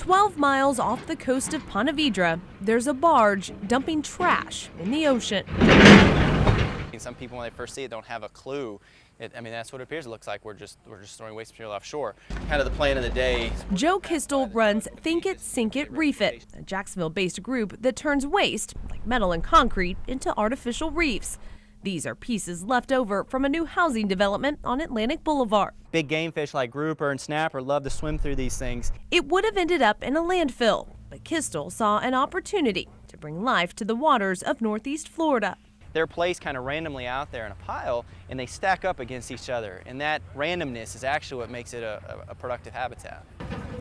12 miles off the coast of Ponte Vedra, there's a barge dumping trash in the ocean. Some people, when they first see it, don't have a clue. I mean, that's what it appears. It looks like we're just throwing waste material offshore. Kind of the plan of the day. Joe Kistel runs Think It, Sink It, Reef It, a Jacksonville-based group that turns waste, like metal and concrete, into artificial reefs. These are pieces left over from a new housing development on Atlantic Boulevard. Big game fish like grouper and snapper love to swim through these things. It would have ended up in a landfill, but Kistel saw an opportunity to bring life to the waters of Northeast Florida. They're placed kind of randomly out there in a pile, and they stack up against each other. And that randomness is actually what makes it a productive habitat.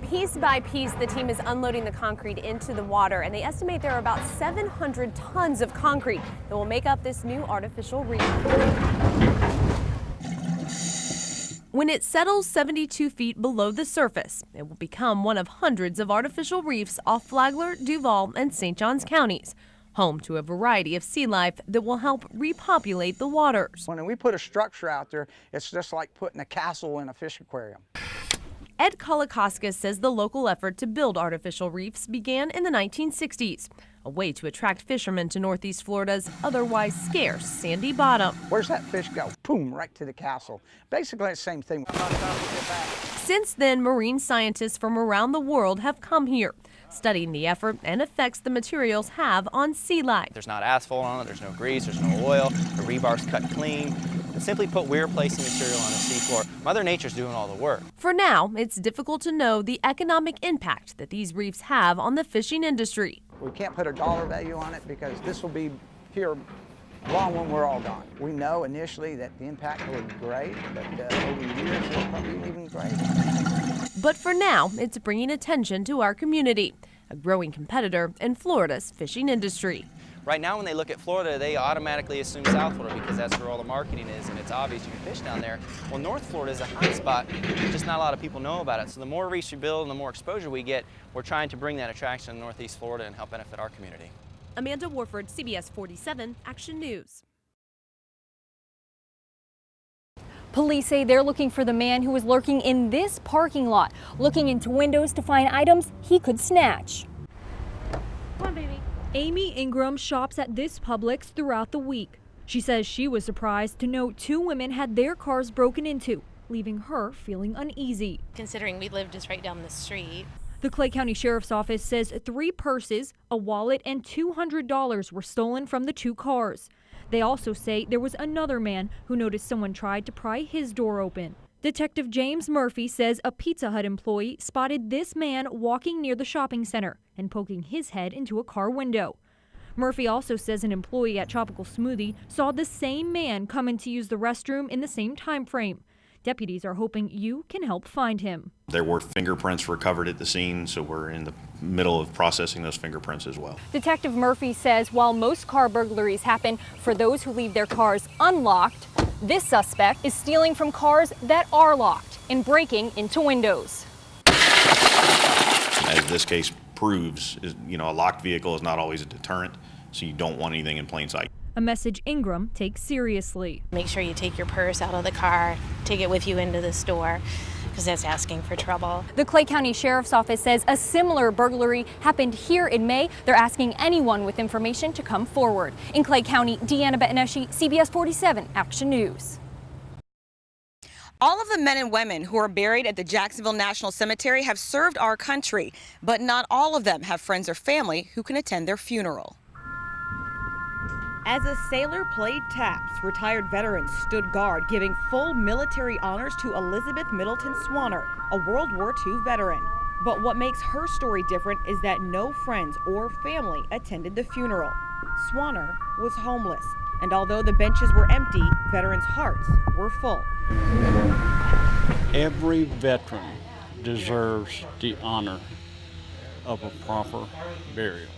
Piece by piece, the team is unloading the concrete into the water, and they estimate there are about 700 tons of concrete that will make up this new artificial reef. When it settles 72 feet below the surface, it will become one of hundreds of artificial reefs off Flagler, Duval, and St. Johns counties, home to a variety of sea life that will help repopulate the waters. When we put a structure out there, it's just like putting a castle in a fish aquarium. Ed Kolikoskis says the local effort to build artificial reefs began in the 1960s, a way to attract fishermen to Northeast Florida's otherwise scarce sandy bottom. Where's that fish go? Boom, right to the castle. Basically the same thing. Since then, marine scientists from around the world have come here, studying the effort and effects the materials have on sea life. There's not asphalt on it, there's no grease, there's no oil, the rebar's cut clean. Simply put, we're placing material on the seafloor. Mother Nature's doing all the work. For now, it's difficult to know the economic impact that these reefs have on the fishing industry. We can't put a dollar value on it because this will be here long when we're all gone. We know initially that the impact will be great, but over the years it'll probably be even greater. But for now, it's bringing attention to our community, a growing competitor in Florida's fishing industry. Right now, when they look at Florida, they automatically assume South Florida because that's where all the marketing is, and it's obvious you can fish down there. Well, North Florida is a hot spot, just not a lot of people know about it. So the more reefs we build and the more exposure we get, we're trying to bring that attraction to Northeast Florida and help benefit our community. Amanda Warford, CBS 47 Action News. Police say they're looking for the man who was lurking in this parking lot, looking into windows to find items he could snatch. Come on, baby. Amy Ingram shops at this Publix throughout the week. She says she was surprised to know 2 women had their cars broken into, leaving her feeling uneasy. Considering we live just right down the street. The Clay County Sheriff's Office says 3 purses, a wallet, and $200 were stolen from the 2 cars. They also say there was another man who noticed someone tried to pry his door open. Detective James Murphy says a Pizza Hut employee spotted this man walking near the shopping center and poking his head into a car window. Murphy also says an employee at Tropical Smoothie saw the same man come in to use the restroom in the same time frame. Deputies are hoping you can help find him. There were fingerprints recovered at the scene, so we're in the middle of processing those fingerprints as well. Detective Murphy says while most car burglaries happen for those who leave their cars unlocked, this suspect is stealing from cars that are locked and breaking into windows. As this case proves, a locked vehicle is not always a deterrent, so you don't want anything in plain sight. A message Ingram takes seriously. Make sure you take your purse out of the car, take it with you into the store, because that's asking for trouble. The Clay County Sheriff's Office says a similar burglary happened here in May. They're asking anyone with information to come forward. In Clay County, Deanna Bettineschi, CBS 47 Action News. All of the men and women who are buried at the Jacksonville National Cemetery have served our country, but not all of them have friends or family who can attend their funeral. As a sailor played taps, retired veterans stood guard, giving full military honors to Elizabeth Middleton Swanner, a World War II veteran. But what makes her story different is that no friends or family attended the funeral. Swanner was homeless, and although the benches were empty, veterans' hearts were full. Every veteran deserves the honor of a proper burial.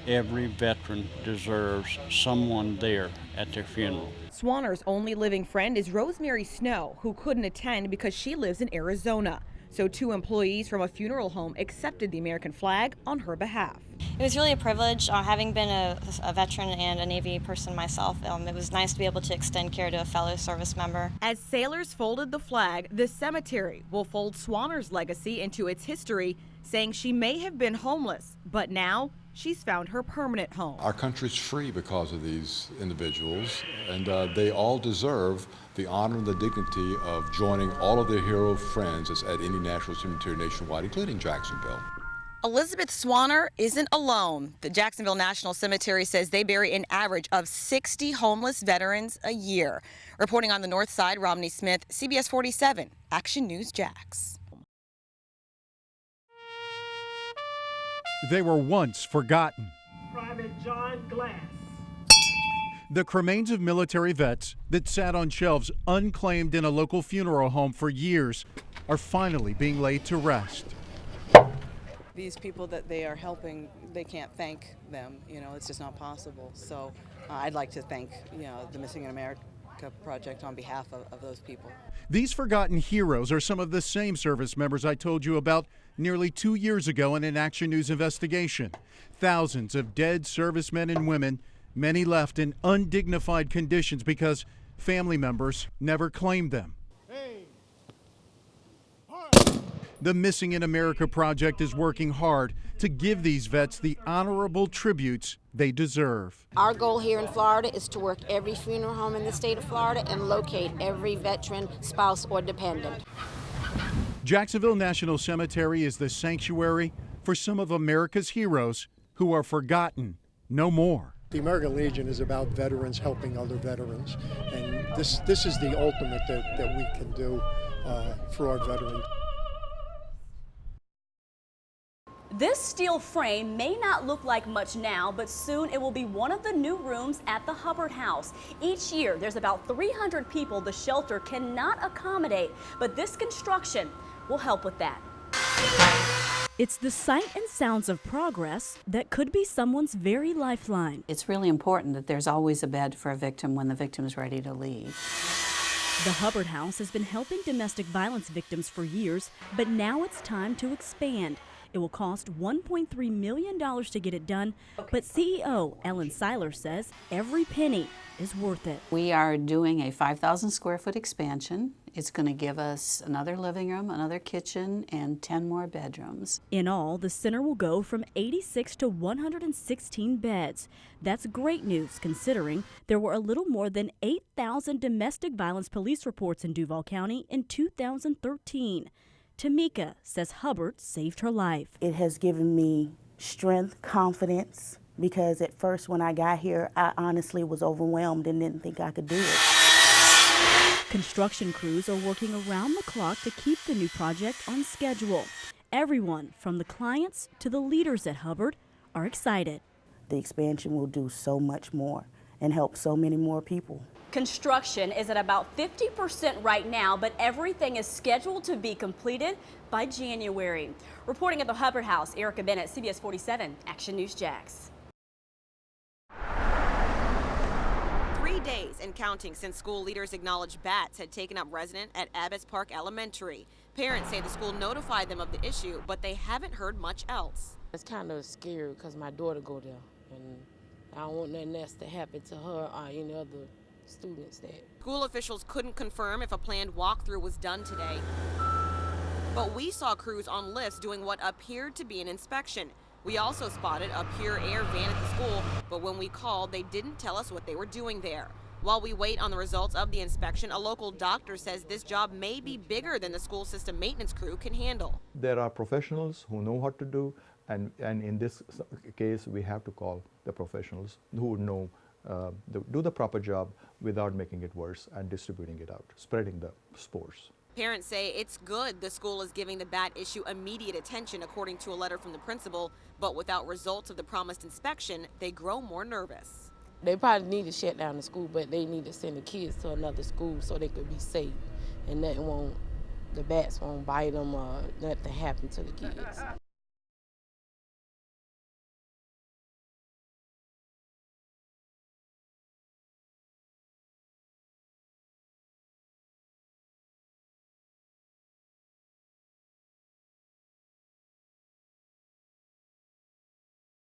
Every veteran deserves someone there at their funeral. Swanner's only living friend is Rosemary Snow, who couldn't attend because she lives in Arizona. So 2 employees from a funeral home accepted the American flag on her behalf. It was really a privilege, having been a veteran and a Navy person myself. It was nice to be able to extend care to a fellow service member. As sailors folded the flag, the cemetery will fold Swanner's legacy into its history, saying she may have been homeless, but now she's found her permanent home. Our country's free because of these individuals, and they all deserve the honor and the dignity of joining all of their hero friends at any national cemetery nationwide, including Jacksonville. Elizabeth Swanner isn't alone. The Jacksonville National Cemetery says they bury an average of 60 homeless veterans a year. Reporting on the north side, Romney Smith, CBS 47, Action News Jax. They were once forgotten. Private John Glass. The cremains of military vets that sat on shelves unclaimed in a local funeral home for years are finally being laid to rest. These people that they are helping, they can't thank them. It's just not possible. So I'd like to thank, the Missing in America Project on behalf of those people. These forgotten heroes are some of the same service members I told you about nearly 2 years ago in an Action News investigation. Thousands of dead servicemen and women, many left in undignified conditions because family members never claimed them. The Missing in America Project is working hard to give these vets the honorable tributes they deserve. Our goal here in Florida is to work every funeral home in the state of Florida and locate every veteran, spouse, or dependent. Jacksonville National Cemetery is the sanctuary for some of America's heroes who are forgotten no more. The American Legion is about veterans helping other veterans, and this is the ultimate that we can do for our veterans. This steel frame may not look like much now, but soon it will be one of the new rooms at the Hubbard House. Each year, there's about 300 people the shelter cannot accommodate, but this construction will help with that. It's the sight and sounds of progress that could be someone's very lifeline. It's really important that there's always a bed for a victim when the victim is ready to leave. The Hubbard House has been helping domestic violence victims for years, but now it's time to expand. It will cost $1.3 million to get it done, but CEO Ellen Seiler says every penny is worth it. We are doing a 5,000 square foot expansion. It's going to give us another living room, another kitchen, and 10 more bedrooms. In all, the center will go from 86 to 116 beds. That's great news considering there were a little more than 8,000 domestic violence police reports in Duval County in 2013. Tamika says Hubbard saved her life. It has given me strength, confidence, because at first when I got here, I honestly was overwhelmed and didn't think I could do it. Construction crews are working around the clock to keep the new project on schedule. Everyone, from the clients to the leaders at Hubbard, are excited. The expansion will do so much more and help so many more people. Construction is at about 50% right now, but everything is scheduled to be completed by January. Reporting at the Hubbard House, Erica Bennett, CBS 47, Action News Jax. 3 days and counting since school leaders acknowledged bats had taken up residence at Abbotts Park Elementary. Parents say the school notified them of the issue, but they haven't heard much else. It's kind of scary because my daughter go there, and I don't want nothing else to happen to her or any other students there. School officials couldn't confirm if a planned walkthrough was done today, but we saw crews on lifts doing what appeared to be an inspection. We also spotted a Pure Air van at the school, but when we called, they didn't tell us what they were doing there. While we wait on the results of the inspection, a local doctor says this job may be bigger than the school system maintenance crew can handle. There are professionals who know what to do, and in this case, we have to call the professionals who know do the proper job without making it worse and distributing it out, spreading the spores. Parents say it's good the school is giving the bat issue immediate attention, according to a letter from the principal, but without results of the promised inspection, they grow more nervous. They probably need to shut down the school, but they need to send the kids to another school so they could be safe and the bats won't bite them or nothing happen to the kids.